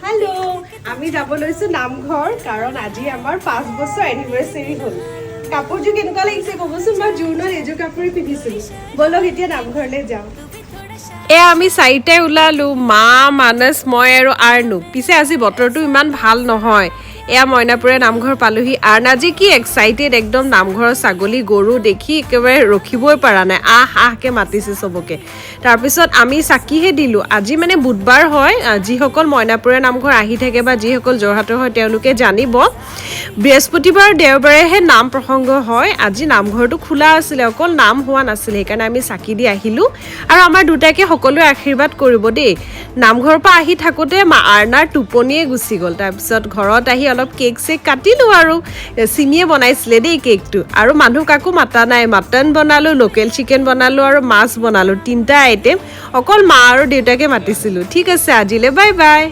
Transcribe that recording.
hello আমি যাব লৈছো নামঘৰ কাৰণ আজি আমাৰ 5 বছৰ এনিভাৰ্সাৰি হ'ল কাপোৰজু কেনেকুৱা লাগিছে কবচোন মই জুনৰ এজো কাপোৰ পিন্ধিছিলো বলক এতিয়া নামঘৰলৈ যাওঁ আমি চাৰিটাই ওলালো মা মানস মই আৰু আৰ্ণু পিছে আজি বতৰটো ইমান ভাল নহয় মইনাপুৰে নামঘৰ পালোহি আৰ্ণাজি কি এক্সাইটেড একদম নামঘৰৰ ছাগলী গৰু দেখি একেবাৰে ৰখিবই পৰা নাই আহকে মাতিছে সবকে তাৰপিছত আমি চাকিহে দিলো আজি মানে বুধবাৰ হয় যিসকল মইনাপুৰে নামঘৰ আহি থাকে বা যিসকল জৰহাটৰ হয় তেওঁলোকে জানিব বৃহস্পতিবাৰ দেওবাৰেহে নাম প্ৰসংগ হয় আজি নামঘৰটো খোলা আছিল অকল নাম হোৱা নাছিল সেইকাৰণে আমি চাকি দি আহিলো আৰু আমাৰ দুটাকে সকলোৱে আশীৰ্বাদ কৰিব দেই নামঘৰৰ পৰা আহি থাকোতে আৰ্ণাৰ টোপনিয়ে গুচি গ'ল তাৰপিছত ঘৰত আহি অলপ কেক চেক কাটিলো আৰু সিমিয়ে বনাইছিলে দেই কেকটো আৰু মানুহ কাকো মাতা নাই মটন বনালো লোকেল চিকেন বনালো আৰু মাছ বনালো তিনটা আইটেম অকল মা আৰু দেউতাকে মাতিছিলো ঠিক আছে আজিলে বাই বাই